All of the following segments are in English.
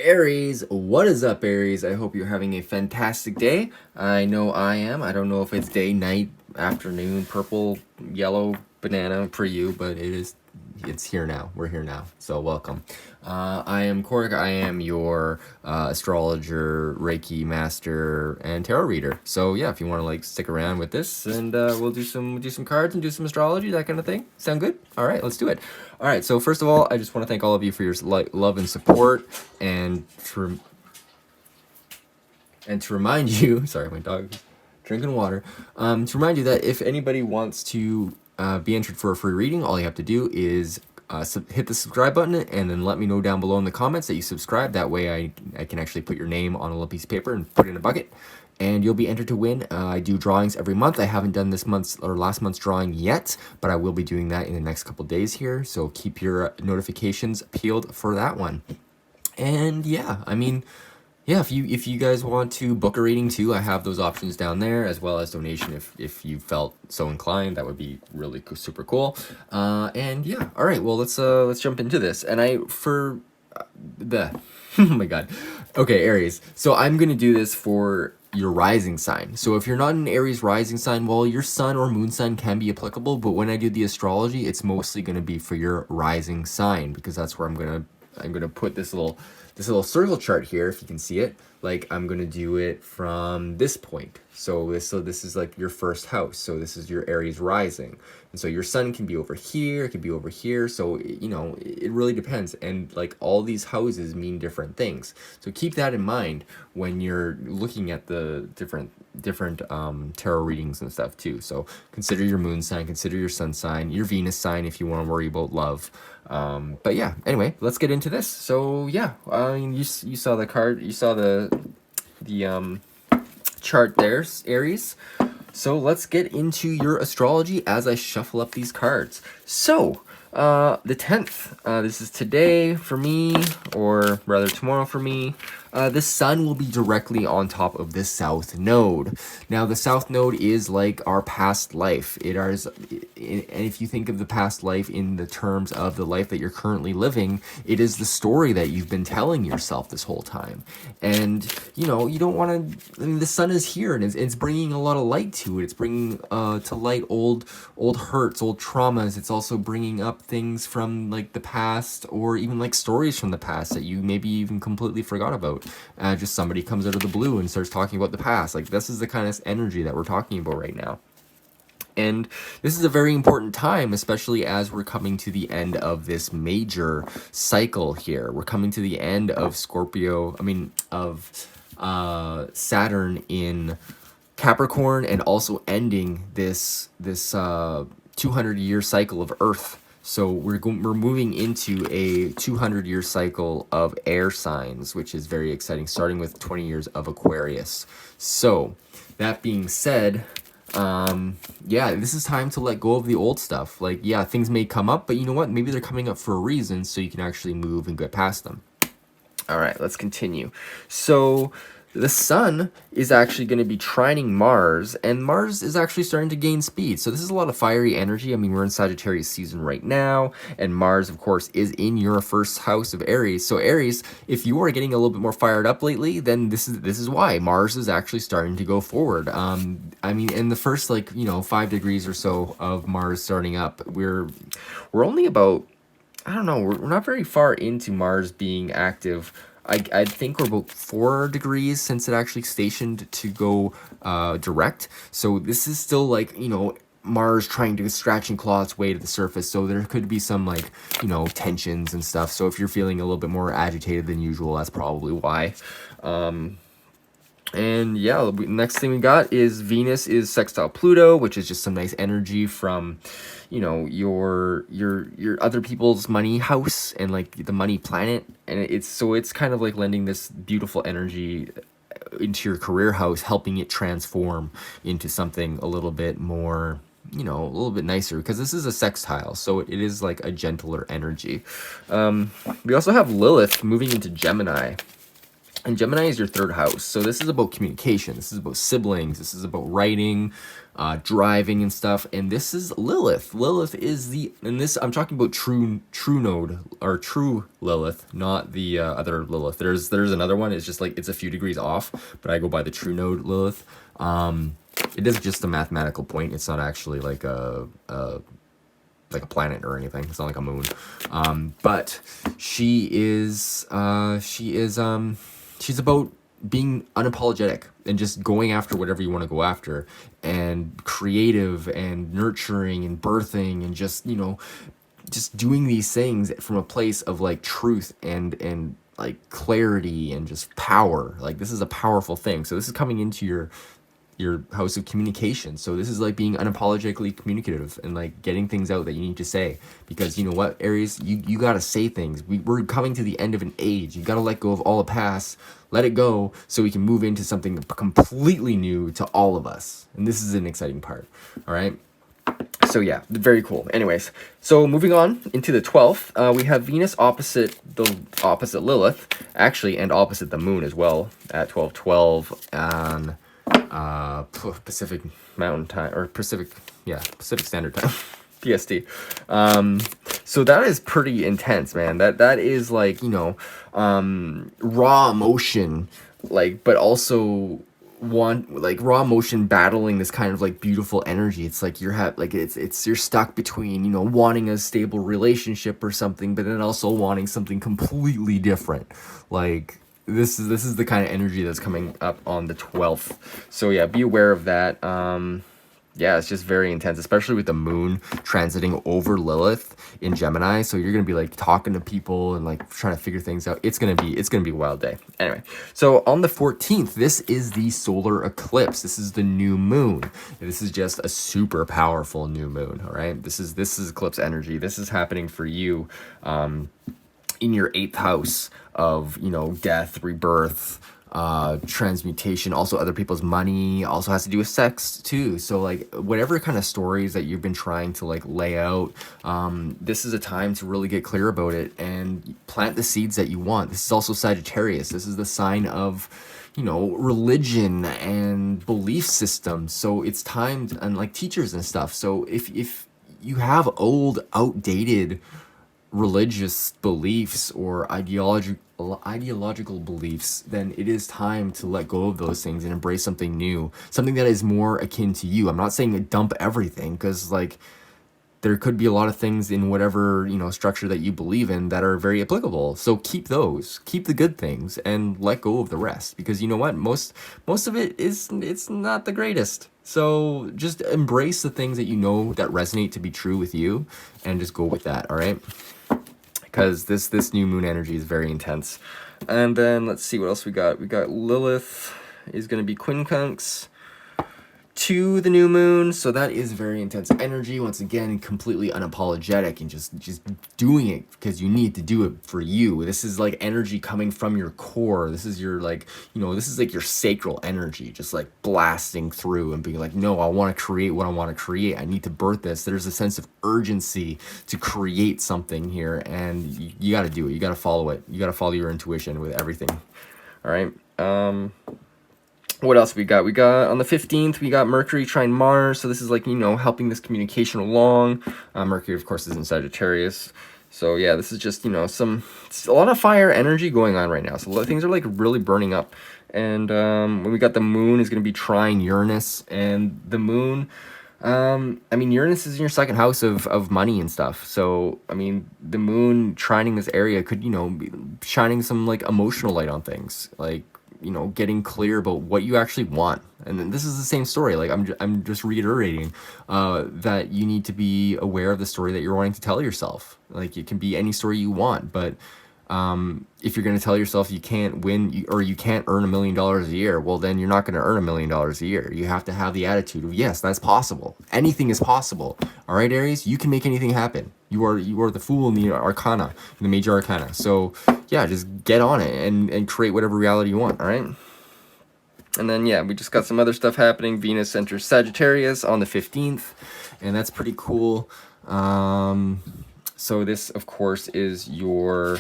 Aries, what is up, Aries? I hope you're having a fantastic day. I know I am. I don't know if it's day, night, afternoon, purple, yellow, banana for you, but it's here now. We're here now. So welcome. I am Korg. I am your astrologer, Reiki master, and tarot reader. So yeah, if you want to like stick around with this, and we'll do some cards and do some astrology, that kind of thing. Sound good? All right, let's do it. All right. So first of all, I just want to thank all of you for your love and support, and to remind you, sorry, my dog is drinking water. To remind you that if anybody wants to be entered for a free reading, all you have to do is hit the subscribe button and then let me know down below in the comments that you subscribe. That way I can actually put your name on a little piece of paper and put it in a bucket, and you'll be entered to win. I do drawings every month. I haven't done this month's or last month's drawing yet, but I will be doing that in the next couple days here. So keep your notifications peeled for that one. And yeah, I mean, yeah, if you guys want to book a reading too, I have those options down there, as well as donation if you felt so inclined. That would be really super cool. And yeah, all right, well let's jump into this. And the oh my god. Okay, Aries. So I'm gonna do this for your rising sign. So if you're not an Aries rising sign, well, your sun or moon sign can be applicable, but when I do the astrology, it's mostly gonna be for your rising sign, because that's where I'm gonna put this little circle chart here, if you can see it. Like, I'm gonna do it from this point. So this is like your first house. So this is your Aries rising, and so your sun can be over here, it can be over here. So you know, it really depends, and like all these houses mean different things. So keep that in mind when you're looking at the different tarot readings and stuff too. So consider your moon sign, consider your sun sign, your Venus sign if you want to worry about love. But yeah, anyway, let's get into this. So yeah, you saw the card, you saw the chart there, Aries. So let's get into your astrology as I shuffle up these cards. So the 10th, this is today for me, or rather tomorrow for me. The sun will be directly on top of the south node. Now, the south node is like our past life. And if you think of the past life in the terms of the life that you're currently living, it is the story that you've been telling yourself this whole time. And, you know, you don't want to, I mean, the sun is here, and it's bringing a lot of light to it. It's bringing to light old hurts, old traumas. It's also bringing up things from like the past, or even like stories from the past that you maybe even completely forgot about. Just somebody comes out of the blue and starts talking about the past. Like, this is the kind of energy that we're talking about right now. And this is a very important time, especially as we're coming to the end of this major cycle here. We're coming to the end of Saturn in Capricorn, and also ending this 200-year cycle of Earth. So we're moving into a 200-year cycle of air signs, which is very exciting, starting with 20 years of Aquarius. So that being said, yeah, this is time to let go of the old stuff. Like, yeah, things may come up, but you know what? Maybe they're coming up for a reason, so you can actually move and get past them. All right, let's continue. So the sun is actually going to be trining Mars, and Mars is actually starting to gain speed. So this is a lot of fiery energy. I mean, we're in Sagittarius season right now, and Mars, of course, is in your first house of Aries. So Aries, if you are getting a little bit more fired up lately, then this is why Mars is actually starting to go forward. I mean, in the first 5 degrees or so of Mars starting up, we're only about, I don't know, we're not very far into Mars being active. I think we're about 4 degrees since it actually stationed to go direct. So this is still like, you know, Mars trying to scratch and claw its way to the surface. So there could be some like, you know, tensions and stuff. So if you're feeling a little bit more agitated than usual, that's probably why. And yeah, next thing we got is Venus is sextile Pluto, which is just some nice energy from, you know, your other people's money house and like the money planet. And it's kind of like lending this beautiful energy into your career house, helping it transform into something a little bit more, you know, a little bit nicer, because this is a sextile, so it is like a gentler energy. We also have Lilith moving into Gemini. And Gemini is your third house. So this is about communication. This is about siblings. This is about writing, driving and stuff. And this is Lilith. Lilith is and this, I'm talking about true node, or true Lilith, not the other Lilith. There's another one. It's just like, it's a few degrees off, but I go by the true node Lilith. It is just a mathematical point. It's not actually like a planet or anything. It's not like a moon. But she's about being unapologetic and just going after whatever you want to go after, and creative and nurturing and birthing, and just, you know, just doing these things from a place of like truth and like clarity and just power. Like, this is a powerful thing. So this is coming into your house of communication. So this is like being unapologetically communicative and like getting things out that you need to say, because you know what, Aries, you got to say things. We're coming to the end of an age. You got to let go of all the past, let it go, so we can move into something completely new to all of us. And this is an exciting part. All right. So yeah, very cool. Anyways, so moving on into the 12th, we have Venus opposite Lilith, actually, and opposite the moon as well, at 12:12 on Pacific Mountain Time, or Pacific Standard Time, PST. So that is pretty intense, man. That is like, you know, raw emotion, like, but also raw emotion battling this kind of like beautiful energy. It's like you're stuck between, you know, wanting a stable relationship or something, but then also wanting something completely different. Like, this is the kind of energy that's coming up on the 12th. So yeah, be aware of that. Yeah, it's just very intense, especially with the moon transiting over Lilith in Gemini. So you're gonna be like talking to people and like trying to figure things out. It's gonna be a wild day. Anyway, so on the 14th, this is the solar eclipse. This is the new moon. This is just a super powerful new moon. All right, this is eclipse energy. This is happening for you, in your 8th house of, you know, death, rebirth, transmutation, also other people's money, also has to do with sex too. So like whatever kind of stories that you've been trying to like lay out, this is a time to really get clear about it and plant the seeds that you want. This is also Sagittarius. This is the sign of, you know, religion and belief systems. So it's time to, and like teachers and stuff. So if you have old, outdated religious beliefs or ideological beliefs, then it is time to let go of those things and embrace something new, something that is more akin to you. I'm not saying dump everything, because like there could be a lot of things in whatever, you know, structure that you believe in that are very applicable. So keep the good things and let go of the rest, because you know what, most of it's not the greatest. So just embrace the things that you know that resonate to be true with you, and just go with that. All right, because this new moon energy is very intense. And then let's see what else we got. We got Lilith is going to be quincunx to the new moon, so that is very intense energy. Once again, completely unapologetic and just doing it because you need to do it for you. This is like energy coming from your core. This is your, like, you know, this is like your sacral energy, just like blasting through and being like, no, I want to create what I want to create. I need to birth this. There's a sense of urgency to create something here, and you got to do it. You got to follow it. You got to follow your intuition with everything. All right. What else we got? We got on the 15th, we got Mercury trine Mars. So this is like, you know, helping this communication along. Mercury, of course, is in Sagittarius. So yeah, this is just, you know, a lot of fire energy going on right now. So a lot of things are like really burning up. And when we got the moon is going to be trine Uranus, and the moon, I mean, Uranus is in your 2nd house of money and stuff. So, I mean, the moon trining this area could, you know, be shining some like emotional light on things, like, you know, getting clear about what you actually want. And then this is the same story. Like, I'm just reiterating that you need to be aware of the story that you're wanting to tell yourself. Like, it can be any story you want, but if you're going to tell yourself you can't win, or you can't earn $1 million a year, well, then you're not going to earn $1 million a year. You have to have the attitude of, yes, that's possible. Anything is possible. All right, Aries, you can make anything happen. You are the fool in the arcana, in the major arcana. So yeah, just get on it and create whatever reality you want. All right. And then, yeah, we just got some other stuff happening. Venus enters Sagittarius on the 15th, and that's pretty cool. So this, of course, is your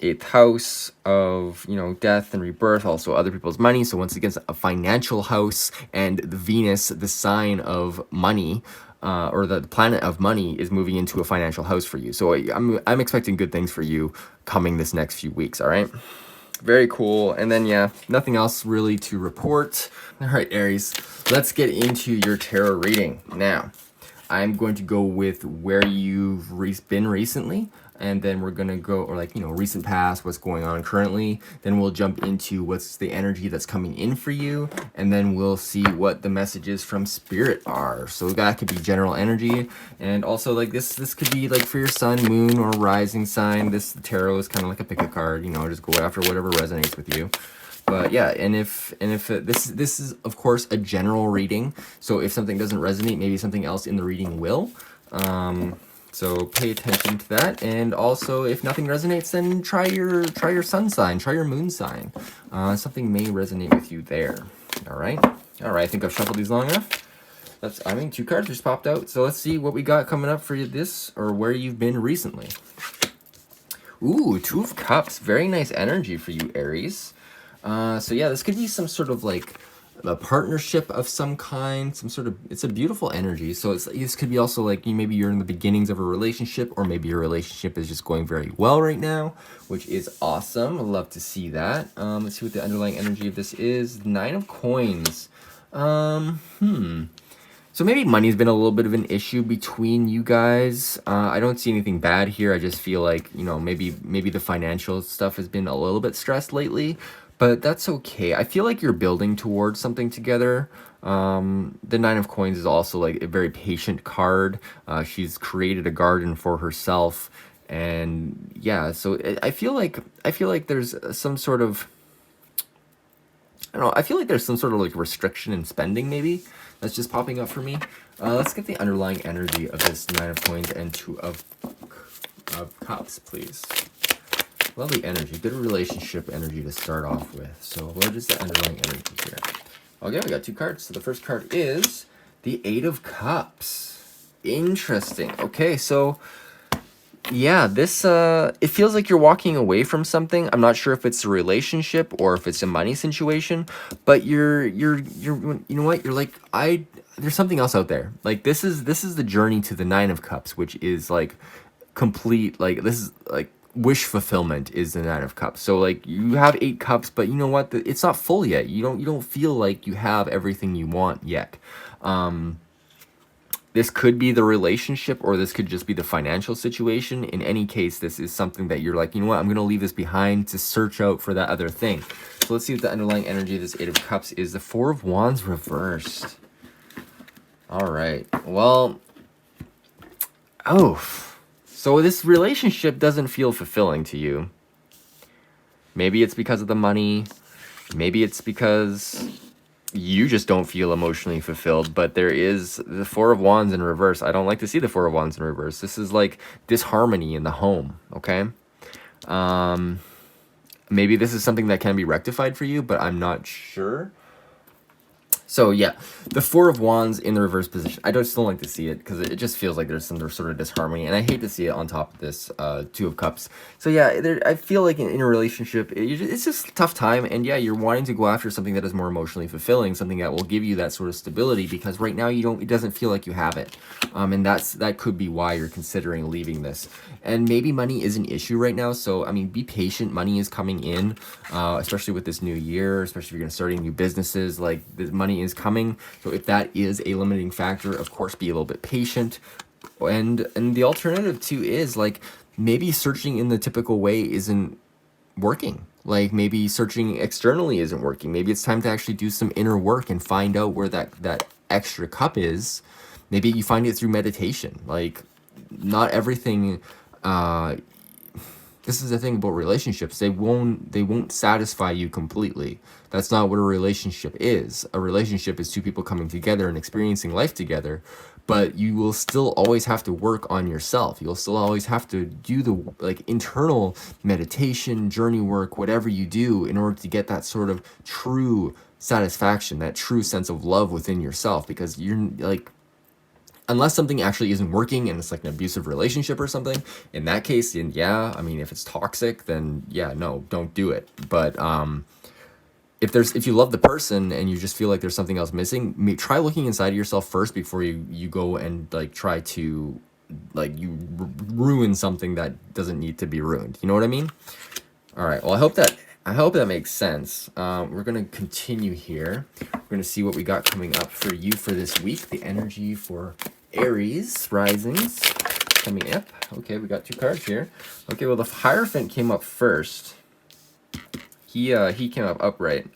8th house of, you know, death and rebirth, also other people's money. So once again, a financial house, and the Venus, the sign of money, or the planet of money, is moving into a financial house for you. So I'm expecting good things for you coming this next few weeks. All right. Very cool. And then, yeah, nothing else really to report. All right, Aries, let's get into your tarot reading. Now, I'm going to go with where you've been recently, and then we're going to go, or like, you know, recent past, what's going on currently. Then we'll jump into what's the energy that's coming in for you, and then we'll see what the messages from spirit are. So that could be general energy, and also like this could be like for your sun, moon, or rising sign. The tarot is kind of like a pick a card, you know, just go after whatever resonates with you. But yeah, and if this is of course a general reading, so if something doesn't resonate, maybe something else in the reading will. So pay attention to that, and also if nothing resonates, then try your sun sign, try your moon sign. Something may resonate with you there. All right. I think I've shuffled these long enough. I mean, 2 cards just popped out, so let's see what we got coming up for you this, or where you've been recently. Ooh, 2 of Cups, very nice energy for you, Aries. So yeah, this could be some sort of like a partnership of some kind, it's a beautiful energy. So this could be also like maybe you're in the beginnings of a relationship, or maybe your relationship is just going very well right now, which is awesome. I'd love to see that. Let's see what the underlying energy of this is. 9 of Coins. So maybe money's been a little bit of an issue between you guys. I don't see anything bad here. I just feel like, you know, maybe the financial stuff has been a little bit stressed lately, but that's okay. I feel like you're building towards something together. The 9 of Coins is also like a very patient card. She's created a garden for herself, and yeah, so I feel like there's some sort of, I don't know, I feel like there's some sort of like restriction in spending maybe that's just popping up for me. Let's get the underlying energy of this 9 of Coins and 2 of Cups, please. Lovely energy, good relationship energy to start off with. So what is the underlying energy here? Okay, we got 2 cards. So the first card is the 8 of Cups. Interesting. Okay, so yeah, this it feels like you're walking away from something. I'm not sure if it's a relationship or if it's a money situation, but you're you know what? You're like, there's something else out there. Like this is the journey to the 9 of Cups, which is like complete, like this is like wish fulfillment is the 9 of Cups. So like you have 8 cups, but you know what? It's not full yet. You don't feel like you have everything you want yet. This could be the relationship, or this could just be the financial situation. In any case, this is something that you're like, you know what, I'm going to leave this behind to search out for that other thing. So let's see what the underlying energy of this 8 of Cups is. The 4 of Wands reversed. All right. Well, so this relationship doesn't feel fulfilling to you. Maybe it's because of the money. Maybe it's because you just don't feel emotionally fulfilled, but there is the 4 of Wands in reverse. I don't like to see the 4 of Wands in reverse. This is like disharmony in the home, okay? Maybe this is something that can be rectified for you, but I'm not sure. So yeah, the 4 of Wands in the reverse position. I just don't like to see it because it just feels like there's some sort of disharmony, and I hate to see it on top of this 2 of Cups. So yeah, I feel like in a relationship, it's just a tough time, and yeah, you're wanting to go after something that is more emotionally fulfilling, something that will give you that sort of stability, because right now it doesn't feel like you have it, and that could be why you're considering leaving this. And maybe money is an issue right now, so I mean, be patient. Money is coming in, especially with this new year, especially if you're going to start new businesses. Like, the money is coming, so if that is a limiting factor, of course, be a little bit patient. And the alternative too is like maybe searching in the typical way isn't working. Like maybe searching externally isn't working. Maybe it's time to actually do some inner work and find out where that extra cup is. Maybe you find it through meditation. Like, not everything, this is the thing about relationships. They won't satisfy you completely. That's not what a relationship is. A relationship is 2 people coming together and experiencing life together, but you will still always have to work on yourself. You'll still always have to do the like internal meditation, journey work, whatever you do in order to get that sort of true satisfaction, that true sense of love within yourself, because you're like, unless something actually isn't working and it's like an abusive relationship or something, in that case, then yeah, I mean, if it's toxic, then yeah, no, don't do it. But if you love the person and you just feel like there's something else missing, try looking inside of yourself first before you go and like try to like ruin something that doesn't need to be ruined. You know what I mean? All right. Well, I hope that makes sense. We're gonna continue here. We're gonna see what we got coming up for you for this week. The energy for Aries risings coming up. Okay, we got 2 cards here. Okay, well the Hierophant came up first. He came up upright.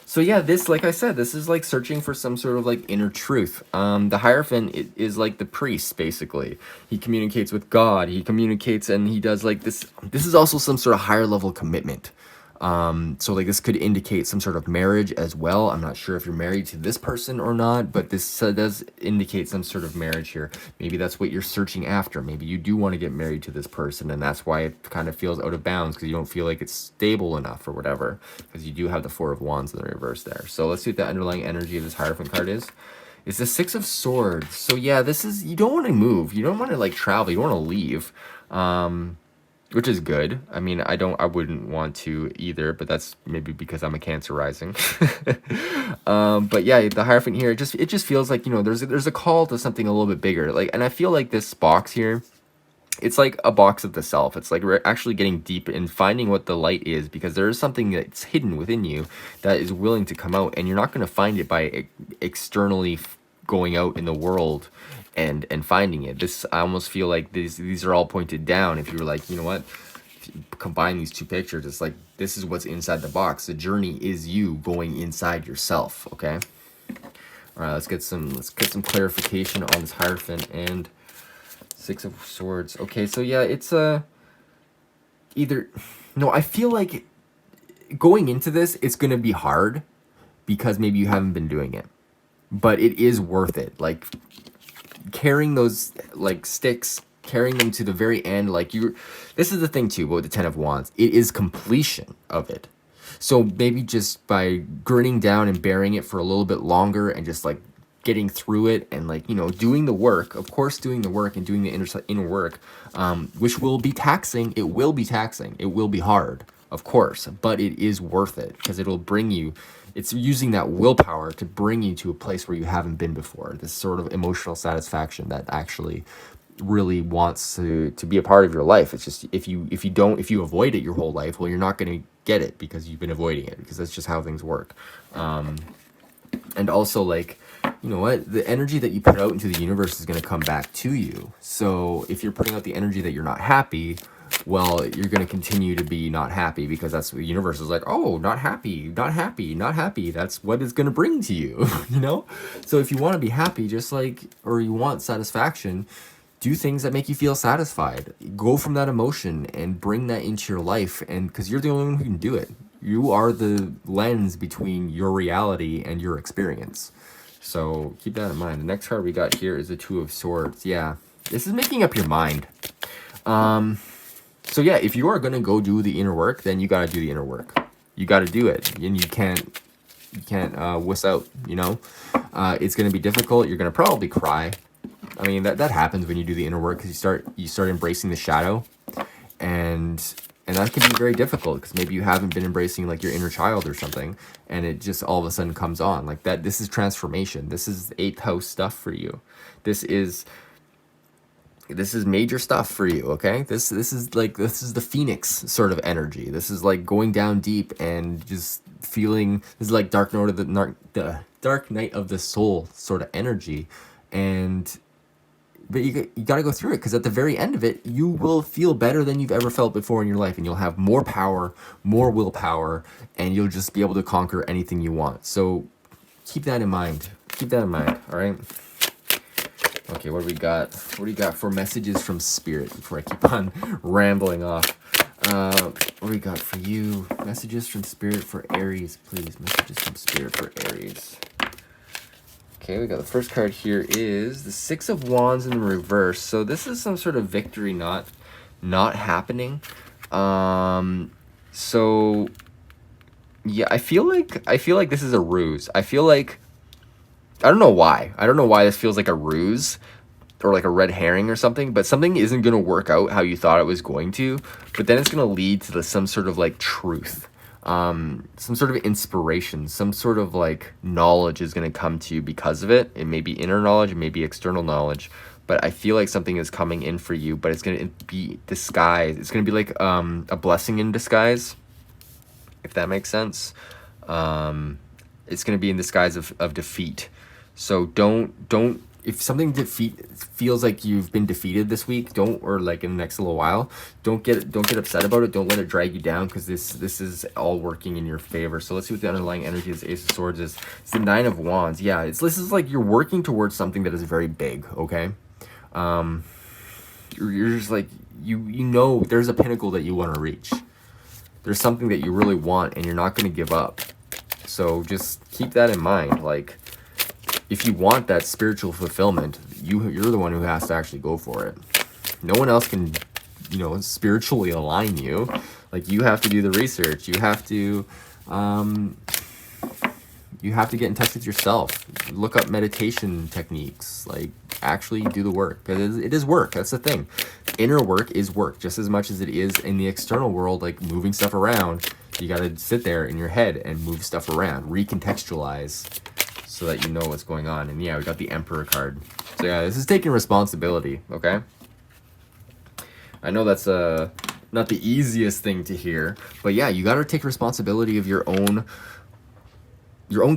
So yeah, this, like I said, this is like searching for some sort of like inner truth. The Hierophant is like the priest, basically. He communicates with God. He communicates and he does like this. This is also some sort of higher level commitment. So like this could indicate some sort of marriage as well. I'm not sure if you're married to this person or not, but this does indicate some sort of marriage here. Maybe that's what you're searching after. Maybe you do want to get married to this person, and that's why it kind of feels out of bounds, because you don't feel like it's stable enough or whatever, because you do have the 4 of Wands in the reverse there. So let's see what the underlying energy of this Hierophant card is. It's the 6 of Swords. So yeah, this is, you don't want to move. You don't want to like travel. You don't want to leave. Which is good. I mean, I wouldn't want to either, but that's maybe because I'm a Cancer rising. But yeah, the Hierophant here, it just feels like, you know, there's a call to something a little bit bigger. Like, and I feel like this box here, it's like a box of the self. It's like we're actually getting deep in finding what the light is, because there is something that's hidden within you that is willing to come out, and you're not going to find it by externally going out in the world and finding it. This, I almost feel like these are all pointed down. If you were like, you know what, if you combine these 2 pictures, it's like this is what's inside the box. The journey is you going inside yourself. Okay. All right, let's get some clarification on this Hierophant and 6 of Swords. Okay, so yeah, it's either, no, I feel like going into this, it's gonna be hard because maybe you haven't been doing it, but it is worth it. Like carrying those like sticks, carrying them to the very end, like this is the thing too with the 10 of Wands, it is completion of it. So maybe just by grinning down and bearing it for a little bit longer and just like getting through it and like, you know, doing the work, of course, doing the work and doing the inner work, which will be taxing. It will be taxing. It will be hard, of course, but it is worth it because it'll bring you, it's using that willpower to bring you to a place where you haven't been before. This sort of emotional satisfaction that actually really wants to be a part of your life. It's just if you avoid it your whole life, well, you're not going to get it because you've been avoiding it, because that's just how things work. And also, like, you know what, the energy that you put out into the universe is going to come back to you. So if you're putting out the energy that you're not happy, well, you're going to continue to be not happy, because that's what the universe is like. Oh, not happy, not happy, not happy. That's what it's going to bring to you, you know? So if you want to be happy, just like, or you want satisfaction, do things that make you feel satisfied. Go from that emotion and bring that into your life. And because you're the only one who can do it. You are the lens between your reality and your experience. So keep that in mind. The next card we got here is the 2 of Swords. Yeah, this is making up your mind. So yeah, if you are going to go do the inner work, then you got to do the inner work. You got to do it. And you can't wuss out, you know? It's going to be difficult. You're going to probably cry. I mean, that happens when you do the inner work, because you start embracing the shadow, and that can be very difficult, because maybe you haven't been embracing like your inner child or something, and it just all of a sudden comes on like that. This is transformation. This is 8th house stuff for you. This is major stuff for you. Okay, this is the Phoenix sort of energy. This is like going down deep and just feeling. This is like Dark Night of the Soul sort of energy, but you got to go through it, because at the very end of it, you will feel better than you've ever felt before in your life, and you'll have more power, more willpower, and you'll just be able to conquer anything you want. So keep that in mind. Keep that in mind, all right? Okay, what do we got? What do you got for messages from Spirit before I keep on rambling off? What do we got for you? Messages from Spirit for Aries, please. Messages from Spirit for Aries. Okay, we got the first card here is the 6 of Wands in the reverse. So this is some sort of victory not happening. So yeah, I feel like this is a ruse. I feel like, I don't know why. I don't know why this feels like a ruse, or like a red herring or something, but something isn't going to work out how you thought it was going to, but then it's going to lead to some sort of like truth, some sort of inspiration, some sort of like knowledge is going to come to you because of it. It may be inner knowledge, it may be external knowledge, but I feel like something is coming in for you, but it's going to be disguised. It's going to be like a blessing in disguise, if that makes sense. It's going to be in disguise of defeat. So don't if something feels like you've been defeated this week, or like in the next little while, don't get upset about it. Don't let it drag you down, because this is all working in your favor. So let's see what the underlying energy of this Ace of Swords is. It's the Nine of Wands. Yeah, this is like you're working towards something that is very big. Okay, you're just like you know there's a pinnacle that you want to reach. There's something that you really want, and you're not going to give up. So just keep that in mind. Like, if you want that spiritual fulfillment, you're the one who has to actually go for it. No one else can, spiritually align you. Like, you have to do the research. You have to get in touch with yourself. Look up meditation techniques. Like, actually do the work. It is work. That's the thing. Inner work is work just as much as it is in the external world, like moving stuff around. You got to sit there in your head and move stuff around, recontextualize, so that you know what's going on. And yeah, we got the Emperor card. So yeah, this is taking responsibility, okay? I know that's not the easiest thing to hear, but yeah, you got to take responsibility of your own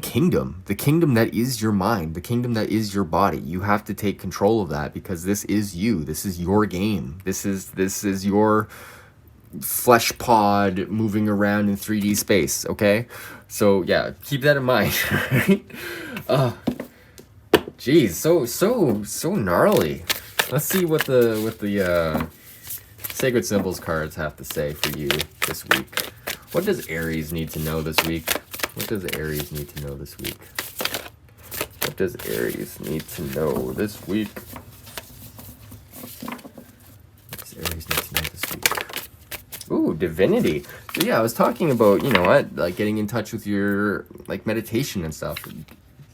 kingdom, the kingdom that is your mind, the kingdom that is your body. You have to take control of that, because this is you. This is your game. This is your flesh pod moving around in 3D space, okay? So yeah, keep that in mind. Geez, so gnarly. Let's see what the Sacred Symbols cards have to say for you this week. What does Aries need to know this week? What does Aries need to know this week? What does Aries need to know this week? What does Aries need to know this week? Ooh, divinity. So yeah, I was talking about, like getting in touch with your like meditation and stuff.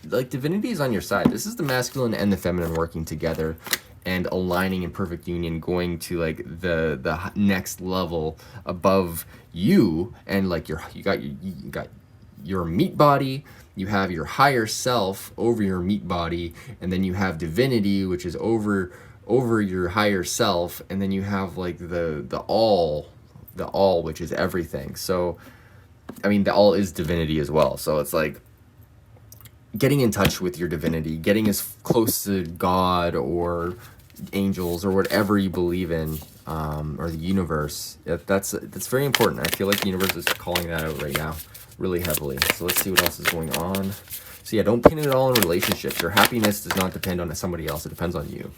Like, divinity is on your side. This is the masculine and the feminine working together and aligning in perfect union, going to like the next level above you. And like you got your meat body, you have your higher self over your meat body, and then you have divinity, which is over your higher self, and then you have like the all, which is everything. So I mean, the all is divinity as well. So it's like getting in touch with your divinity, getting as close to God or angels or whatever you believe in, or the universe. That's very important. I feel like the universe is calling that out right now really heavily. So let's see what else is going on. So yeah, don't pin it all in relationships. Your happiness does not depend on somebody else. It depends on you.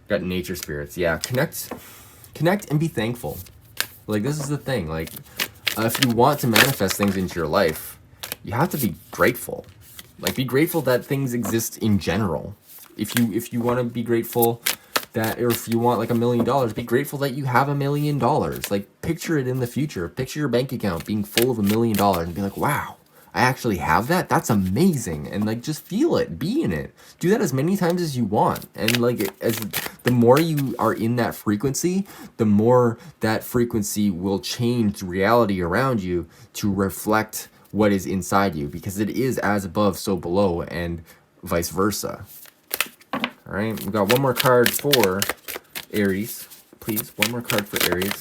Got nature spirits. Yeah, connect and be thankful. Like, this is the thing. Like, if you want to manifest things into your life, you have to be grateful. Like, be grateful that things exist in general. If you want to be grateful that, or if you want like $1 million, be grateful that you have $1 million. Like, picture it in the future. Picture your bank account being full of $1 million and be like, wow, I actually have that. That's amazing. And like, just feel it, be in it. Do that as many times as you want. And like, as the more you are in that frequency, the more that frequency will change the reality around you to reflect what is inside you, because it is as above, so below, and vice versa. All right, we got one more card for Aries. Please, one more card for Aries.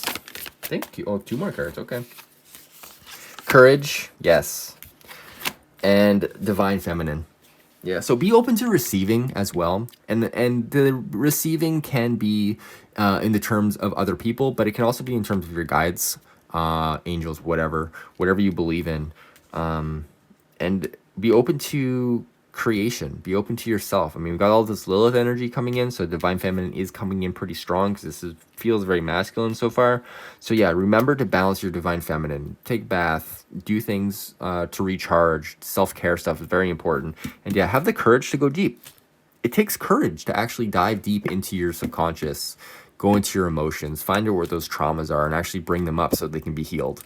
Thank you. Oh, two more cards. Okay. Courage, yes. And Divine Feminine. Yeah, so be open to receiving as well. And the receiving can be in the terms of other people, but it can also be in terms of your guides, angels, whatever you believe in. And be open to creation, be open to yourself. I mean, we've got all this Lilith energy coming in, so Divine Feminine is coming in pretty strong, because feels very masculine so far. So yeah, remember to balance your Divine Feminine. Take bath, do things to recharge. Self-care stuff is very important. And yeah, have the courage to go deep. It takes courage to actually dive deep into your subconscious, go into your emotions, find out where those traumas are, and actually bring them up so they can be healed.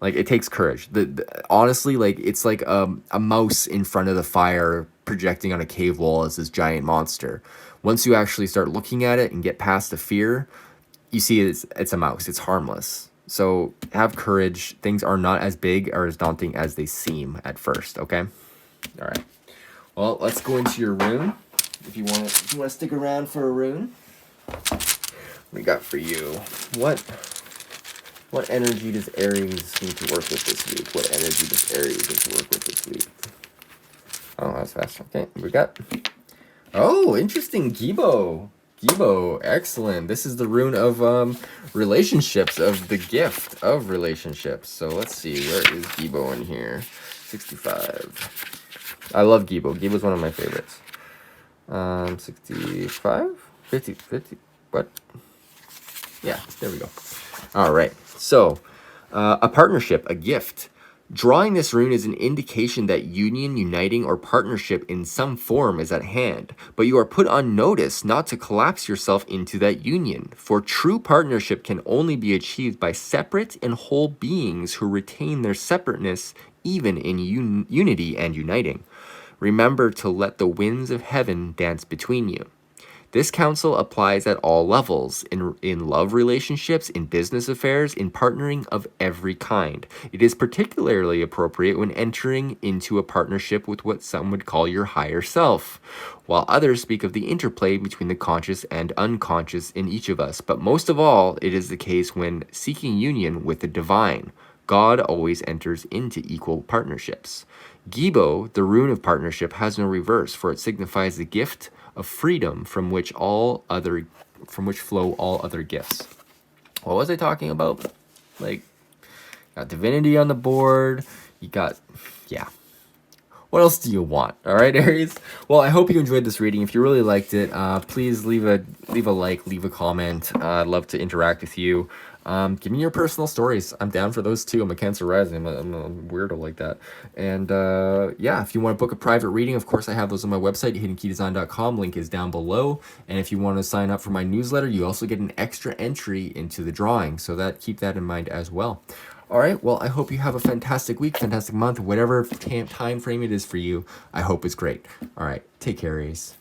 Like, it takes courage. Honestly, like, it's like a mouse in front of the fire projecting on a cave wall as this giant monster. Once you actually start looking at it and get past the fear, you see it's a mouse. It's harmless. So have courage. Things are not as big or as daunting as they seem at first, okay? All right. Well, let's go into your rune. If you want to stick around for a rune. What we got for you? What energy does Aries need to work with this week? What energy does Aries need to work with this week? Oh, that's fast. Okay, we got... Oh, interesting. Gibo. Gibo, excellent. This is the rune of relationships, of the gift of relationships. So let's see, where is Gibo in here? 65. I love Gibo. Gibo's one of my favorites. 65? 50, what? Yeah, there we go. All right, so a partnership, a gift. Drawing this rune is an indication that union, uniting, or partnership in some form is at hand, but you are put on notice not to collapse yourself into that union, for true partnership can only be achieved by separate and whole beings who retain their separateness even in unity and uniting. Remember to let the winds of heaven dance between you. This counsel applies at all levels, in love relationships, in business affairs, in partnering of every kind. It is particularly appropriate when entering into a partnership with what some would call your higher self, while others speak of the interplay between the conscious and unconscious in each of us. But most of all, it is the case when seeking union with the divine. God always enters into equal partnerships. Gibo, the rune of partnership, has no reverse, for it signifies the gift of freedom from which flow all other gifts. What was I talking about? Like, got divinity on the board. You got, yeah. What else do you want? All right, Aries. Well, I hope you enjoyed this reading. If you really liked it, please leave a like, leave a comment. I'd love to interact with you. Give me your personal stories. I'm down for those too. I'm a Cancer rising. I'm a weirdo like that. And yeah, if you want to book a private reading, of course, I have those on my website, hiddenkeydesign.com. Link is down below. And if you want to sign up for my newsletter, you also get an extra entry into the drawing. So keep that in mind as well. All right, well, I hope you have a fantastic week, fantastic month, whatever time frame it is for you. I hope it's great. All right, take care, Aries.